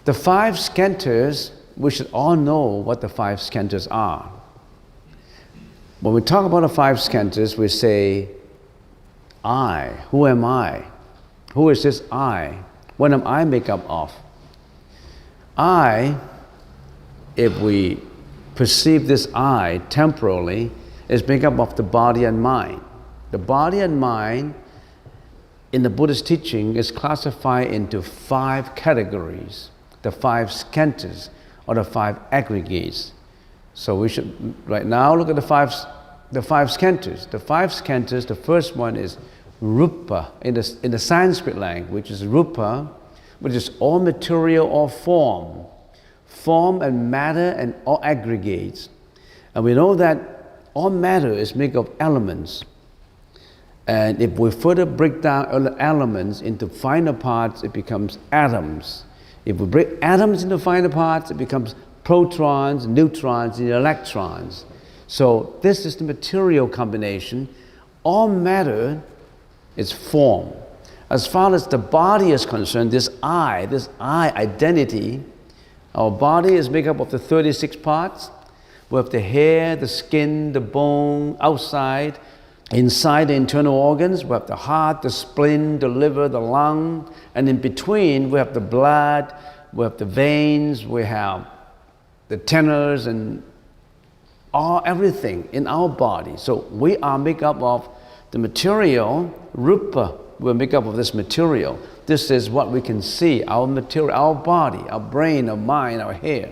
The five skandhas, we should all know what the five skandhas are. When we talk about the five skandhas, we say, I. Who am I? Who is this I? What am I made up of? I, if we perceive this I temporally, is made up of the body and mind. The body and mind in the Buddhist teaching is classified into five categories, the five skandhas, or the five aggregates. So we should right now look at the five skandhas. The five skandhas, the first one is rupa. In the Sanskrit language is rupa, which is all material or form. Form and matter and all aggregates. And we know that all matter is made of elements. And if we further break down all the elements into finer parts, it becomes atoms. If we break atoms into finer parts, it becomes protons, neutrons, and electrons. So this is the material combination. All matter is form. As far as the body is concerned, this I identity, our body is made up of the 36 parts. We have the hair, the skin, the bone, outside. Inside the internal organs, we have the heart, the spleen, the liver, the lung, and in between we have the blood, we have the veins, we have the tendons and everything in our body. So we are made up of the material, rupa, we're made up of this material. This is what we can see, our material, our body, our brain, our mind, our hair.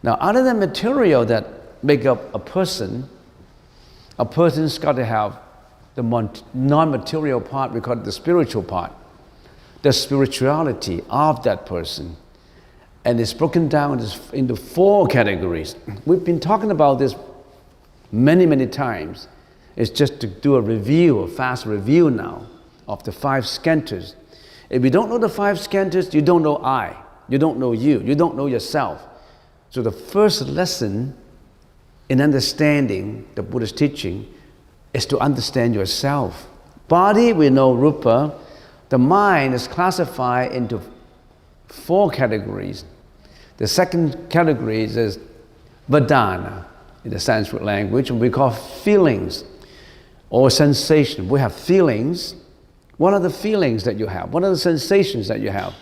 Now, other than material that make up a person's got to have the non-material part, we call it the spiritual part, the spirituality of that person. And it's broken down into four categories. We've been talking about this many, many times. It's just to do a fast review now of the five skandhas. If you don't know the five skandhas, you don't know I. You don't know you don't know yourself. So the first lesson in understanding the Buddhist teaching is to understand yourself. Body, we know rupa. The mind is classified into four categories. The second category is vedana in the Sanskrit language, and we call feelings or sensation. We have feelings. What are the feelings that you have? What are the sensations that you have?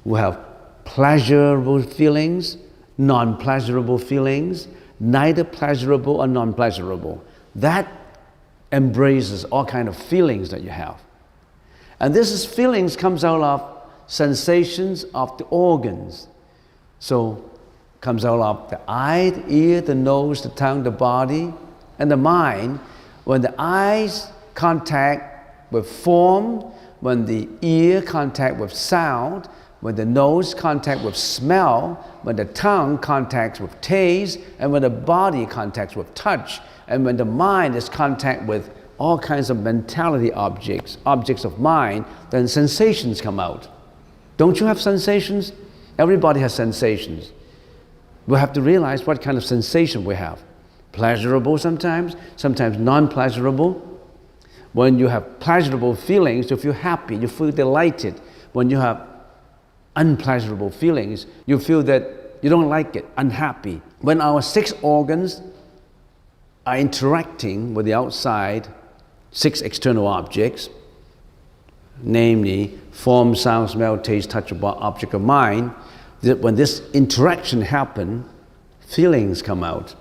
We have pleasurable feelings, non-pleasurable feelings, neither pleasurable or non-pleasurable. That embraces all kind of feelings that you have. And this feelings comes out of sensations of the organs. So comes out of the eye, the ear, the nose, the tongue, the body, and the mind. When the eyes contact with form, when the ear contact with sound, when the nose contact with smell, when the tongue contacts with taste, and when the body contacts with touch, and when the mind is contact with all kinds of mentality objects of mind, then sensations come out. Don't you have sensations? Everybody has sensations. We have to realize what kind of sensation we have. Pleasurable sometimes non-pleasurable. When you have pleasurable feelings, you feel happy, you feel delighted. When you have unpleasurable feelings, you feel that you don't like it, unhappy. When our six organs are interacting with the outside, six external objects, namely form, sound, smell, taste, touch, object of mind, when this interaction happens, feelings come out.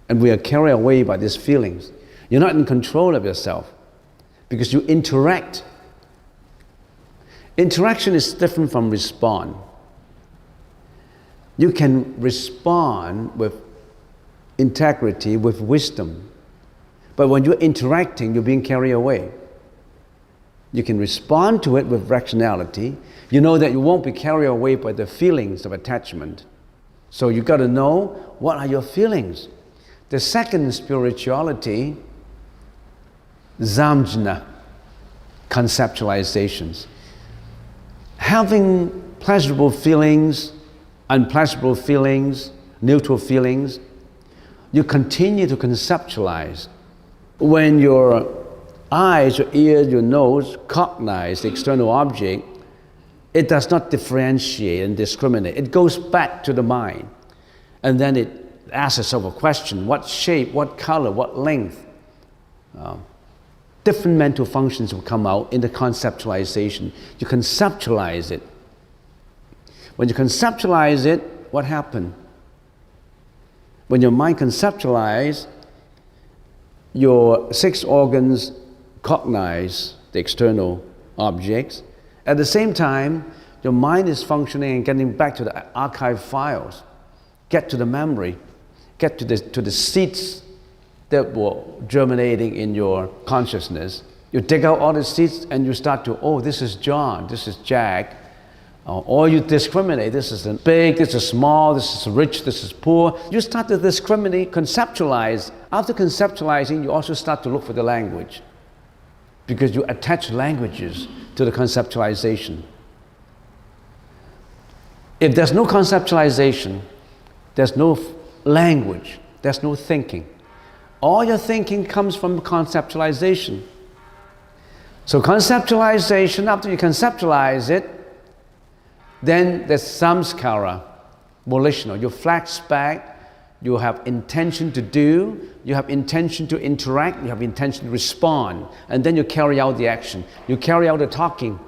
And we are carried away by these feelings. You're not in control of yourself because you interact. Interaction is different from respond. You can respond with integrity, with wisdom. But when you're interacting, you're being carried away. You can respond to it with rationality. You know that you won't be carried away by the feelings of attachment. So you got to know what are your feelings. The second spirituality, samjna, conceptualizations. Having pleasurable feelings, unpleasurable feelings, neutral feelings, you continue to conceptualize. When your eyes, your ears, your nose cognize the external object, It does not differentiate and discriminate. It goes back to the mind. And then it asks itself a question: what shape, what color, what length? Different mental functions will come out in the conceptualization. You conceptualize it. When you conceptualize it, what happened? When your mind conceptualizes, your 6 organs cognize the external objects. At the same time, your mind is functioning and getting back to the archive files, get to the memory, get to the seeds that were germinating in your consciousness. You dig out all the seeds and you start to, oh, this is John, this is Jack. Or you discriminate, this is big, this is small, this is rich, this is poor. You start to discriminate, conceptualize. After conceptualizing, you also start to look for the language, because you attach languages to the conceptualization. If there's no conceptualization, there's no language, there's no thinking. All your thinking comes from conceptualization. So conceptualization, after you conceptualize it, then there's samskara, volitional. You flash back, you have intention to do, you have intention to interact, you have intention to respond, and then you carry out the action. You carry out the talking,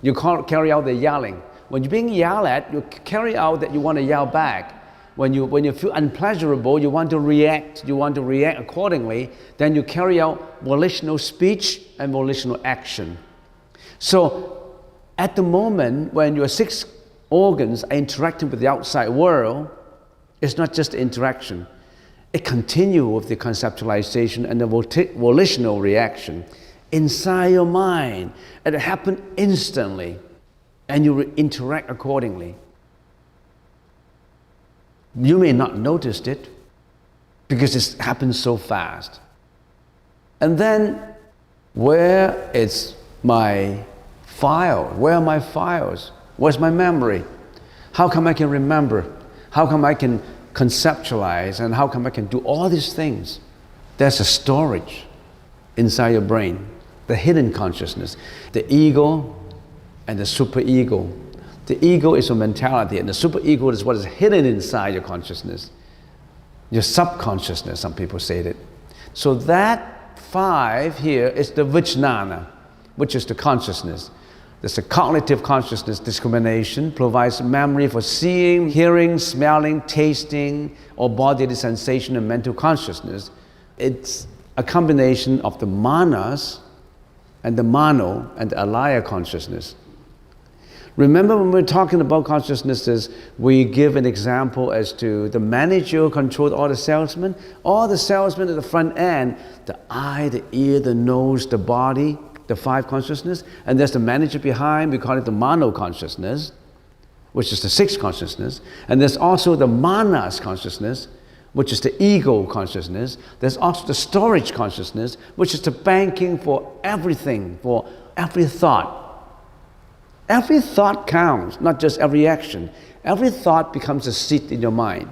you carry out the yelling. When you're being yelled at, you carry out that you want to yell back. When you feel unpleasurable, you want to react accordingly, then you carry out volitional speech and volitional action. So at the moment when your 6 organs are interacting with the outside world, it's not just interaction. It continues with the conceptualization and the volitional reaction inside your mind. And it happens instantly, and you interact accordingly. You may not notice it because it happens so fast. And then, where is my file? Where are my files? Where's my memory? How come I can remember? How come I can conceptualize? And how come I can do all these things? There's a storage inside your brain, the hidden consciousness, the ego and the superego. The ego is your mentality, and the superego is what is hidden inside your consciousness, your subconsciousness, some people say it. So that 5 here is the vijnana, which is the consciousness. There's a cognitive consciousness, discrimination, provides memory for seeing, hearing, smelling, tasting, or bodily sensation and mental consciousness. It's a combination of the manas and the mano and the alaya consciousness. Remember when we're talking about consciousnesses, we give an example as to the manager who controls all the salesmen. All the salesmen at the front end, the eye, the ear, the nose, the body, the 5 consciousness, and there's the manager behind. We call it the mano consciousness, which is the 6th consciousness. And there's also the manas consciousness, which is the ego consciousness. There's also the storage consciousness, which is the banking for everything, for every thought. Every thought counts, not just every action. Every thought becomes a seed in your mind.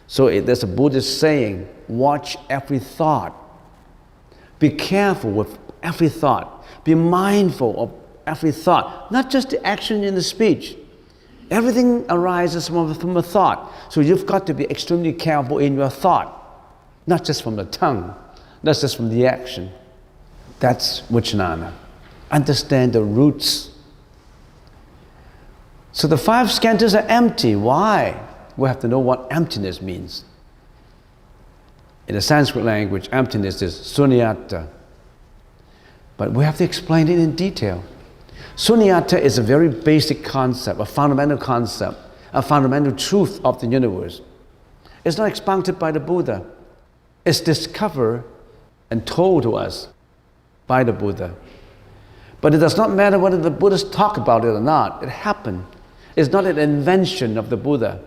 So there's a Buddhist saying, watch every thought. Be careful with every thought. Be mindful of every thought, not just the action in the speech. Everything arises from a thought. So you've got to be extremely careful in your thought, not just from the tongue, not just from the action. That's vijnana. Understand the roots. So the 5 skandhas are empty. Why? We have to know what emptiness means. In the Sanskrit language, emptiness is sunyata. But we have to explain it in detail. Sunyata is a very basic concept, a fundamental concept, a fundamental truth of the universe. It's not expounded by the Buddha. It's discovered and told to us by the Buddha. But it does not matter whether the Buddhists talk about it or not. It happened. It's not an invention of the Buddha.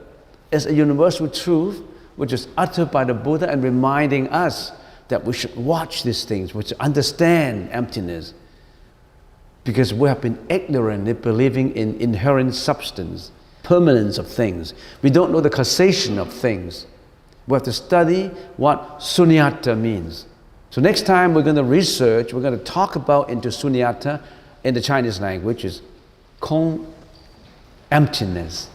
It's a universal truth which is uttered by the Buddha and reminding us that we should watch these things, we should understand emptiness. Because we have been ignorant in believing in inherent substance, permanence of things. We don't know the causation of things. We have to study what sunyata means. So next time we're going to research, we're going to talk about into sunyata in the Chinese language is 空 emptiness,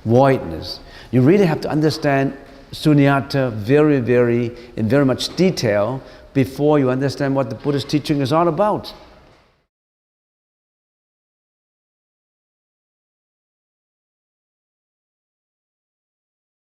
voidness. You really have to understand sunyata in very much detail before you understand what the Buddhist teaching is all about.